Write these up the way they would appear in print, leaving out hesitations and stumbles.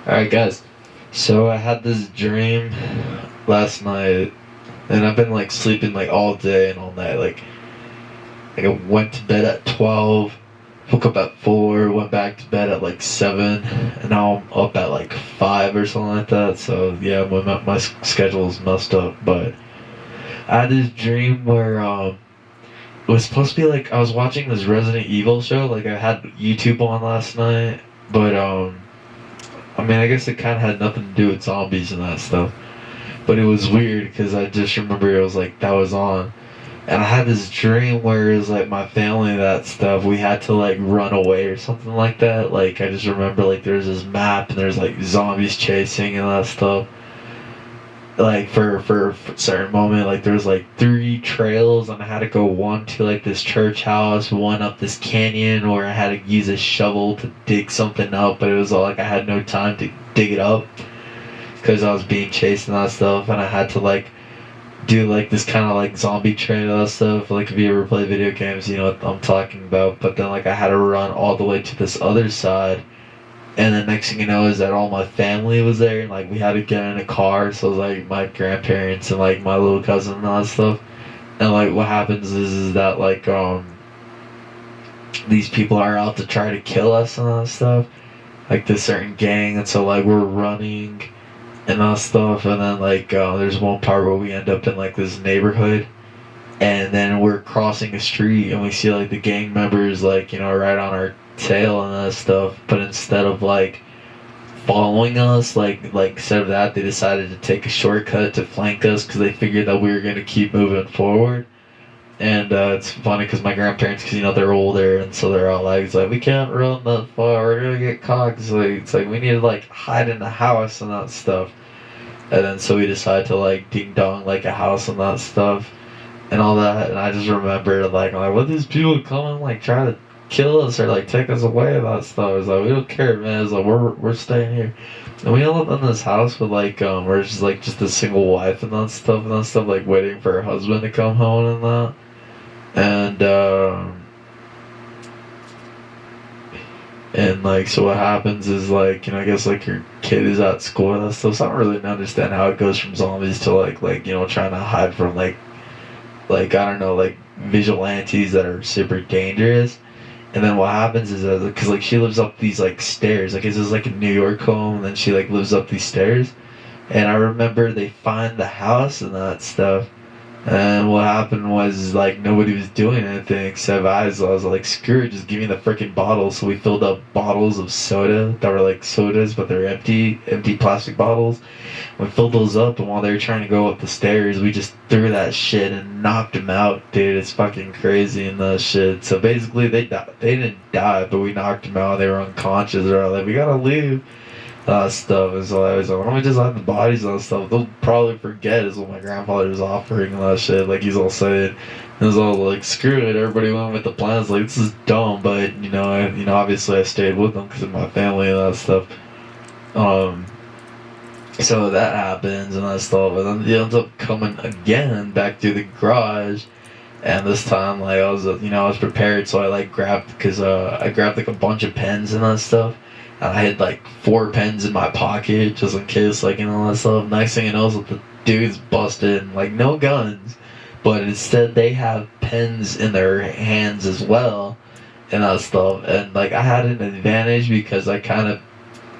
Alright, guys. So I had this dream last night, and I've been like sleeping like all day and all night. Like I went to bed at 12, woke up at 4, went back to bed at like 7, and now I'm up at like 5 or something like that. So yeah, my schedule is messed up. But I had this dream where it was supposed to be like I was watching this Resident Evil show. Like I had YouTube on last night, but I mean, I guess it kind of had nothing to do with zombies and that stuff. But it was weird because I just remember it was like that was on. And I had this dream where it was like my family and that stuff. We had to like run away or something like that. Like I just remember like there's this map and there's like zombies chasing and that stuff. Like for a certain moment, like there was like 3 trails and I had to go one to like this church house, one up this canyon where I had to use a shovel to dig something up, but it was all like I had no time to dig it up because I was being chased and that stuff, and I had to like do like this kind of like zombie train and that stuff. Like if you ever play video games, you know what I'm talking about. But then like I had to run all the way to this other side, and the next thing you know is that all my family was there, and like we had to get in a car. So it was like my grandparents and like my little cousin and all that stuff. And like what happens is that like these people are out to try to kill us and all that stuff. Like this certain gang, and so like we're running and all stuff, and then like there's one part where we end up in like this neighborhood, and then we're crossing a street and we see like the gang members like right on our tail and that stuff, but instead of like following us, like instead of that they decided to take a shortcut to flank us because they figured that we were going to keep moving forward. And it's funny because my grandparents, because they're older, and so they're all like, it's like we can't run that far, we're gonna get caught. It's like we need to like hide in the house and that stuff. And then so we decided to like ding dong like a house and that stuff and all that. And I just remember like I'm like, what, these people come and like try to kill us or like take us away and that stuff. It's like we don't care, man. It's like we're staying here. And we all live in this house with like we're just a single wife and that stuff, like waiting for her husband to come home and that. And like so what happens is like I guess like your kid is at school and that stuff, so I don't really understand how it goes from zombies to like trying to hide from like I don't know, like vigilantes that are super dangerous. And then what happens is that because like she lives up these like stairs, like it's just like a New York home, and then she like lives up these stairs. And I remember they find the house and that stuff. And what happened was like nobody was doing anything except I was like, screw it, just give me the freaking bottles. So we filled up bottles of soda that were like sodas, but they're empty plastic bottles. We filled those up, and while they were trying to go up the stairs, we just threw that shit and knocked them out, dude. It's fucking crazy and that shit. So basically, they didn't die, but we knocked them out. They were unconscious. They're like, we gotta leave. Stuff. And so I was like, why don't we just hide the bodies and stuff? They'll probably forget is what my grandfather was offering and that shit. Like he's all saying, it was all like, screw it. Everybody went with the plans. Like this is dumb, but obviously I stayed with them because of my family and that stuff. So that happens and that stuff, and then he ends up coming again back through the garage. And this time, like I was prepared, so I like grabbed I grabbed like a bunch of pens and that stuff. And I had like 4 pens in my pocket just in case, like, that stuff. Next thing you know, the dude's busted and like no guns, but instead they have pens in their hands as well and that stuff. And like I had an advantage because I kind of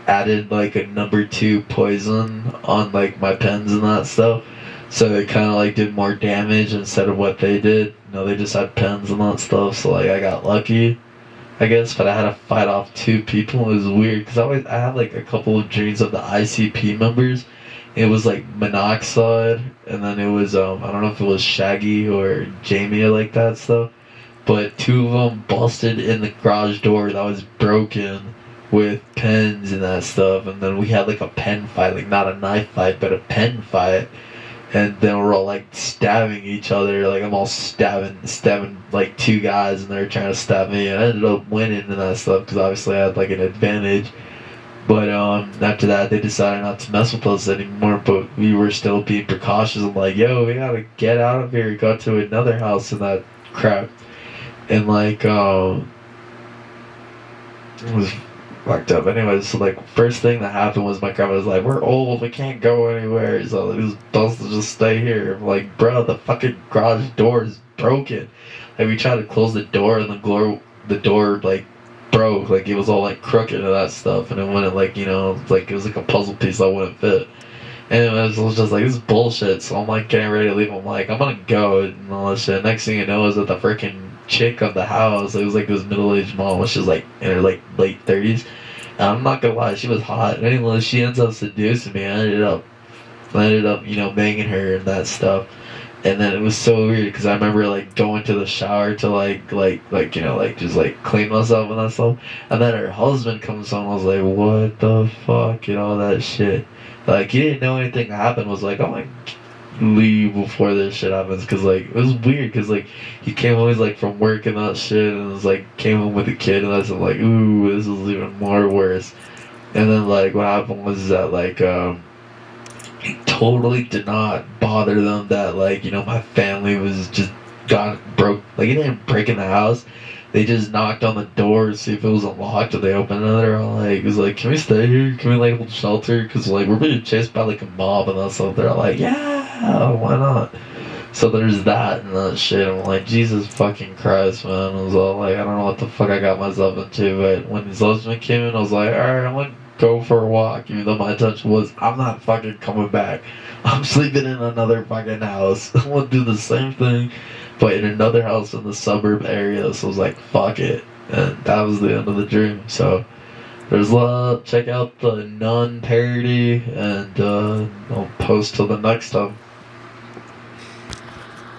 added like a number 2 poison on like my pens and that stuff. So it kind of like did more damage instead of what they did. They just had pens and that stuff. So like I got lucky, I guess, but I had to fight off 2 people. It was weird because I had like a couple of dreams of the ICP members. It was like Monoxide, and then it was I don't know if it was Shaggy or Jamie or like that stuff. But 2 of them busted in the garage door that was broken with pens and that stuff, and then we had like a pen fight, like not a knife fight, but a pen fight. And then we're all like stabbing each other, like I'm all stabbing like 2 guys, and they're trying to stab me, and I ended up winning and that stuff because obviously I had like an advantage. But after that they decided not to mess with us anymore, but we were still being precautious. I'm like, yo, we gotta get out of here. Got to another house and that crap, and like it was fucked up. Anyways, so like first thing that happened was my grandma was like, "We're old, we can't go anywhere." So like, we're supposed to just stay here. I'm like, bro, the fucking garage door is broken. Like we tried to close the door and the door like broke. Like it was all like crooked and that stuff, and it wouldn't like like it was like a puzzle piece that wouldn't fit. And it was just like, this is bullshit. So I'm like getting ready to leave. I'm like, I'm gonna go and all that shit. Next thing you know is that the freaking chick of the house, it was like this middle-aged mom, which is like in her like late 30s. And I'm not gonna lie, she was hot. And anyway, she ends up seducing me. I ended up, banging her and that stuff. And then it was so weird because I remember like going to the shower to just like clean myself and that stuff. And then her husband comes home. I was like, what the fuck, all that shit. Like he didn't know anything happened. Was like, I'm gonna leave before this shit happens, because like it was weird because like he came home, he's like from work and that shit, and it was like came home with a kid, and I was like, ooh, this is even more worse. And then like what happened was that like it totally did not bother them that like my family was just got broke. Like it didn't break in the house. They just knocked on the door to see if it was unlocked, and they opened it, and they're all like, it was like, can we stay here? Can we like hold shelter? Because like we're being chased by like a mob and that stuff. They're like, yeah, why not? So there's that and that shit. I'm like, Jesus fucking Christ, man. I was all like, I don't know what the fuck I got myself into. But when his husband came in, I was like, alright, I'm gonna go for a walk. Even though my intention was, I'm not fucking coming back. I'm sleeping in another fucking house. I'm gonna do the same thing, but in another house in the suburb area. So I was like, fuck it. And that was the end of the dream. So there's love. Check out the Nun parody, and I'll post till the next time.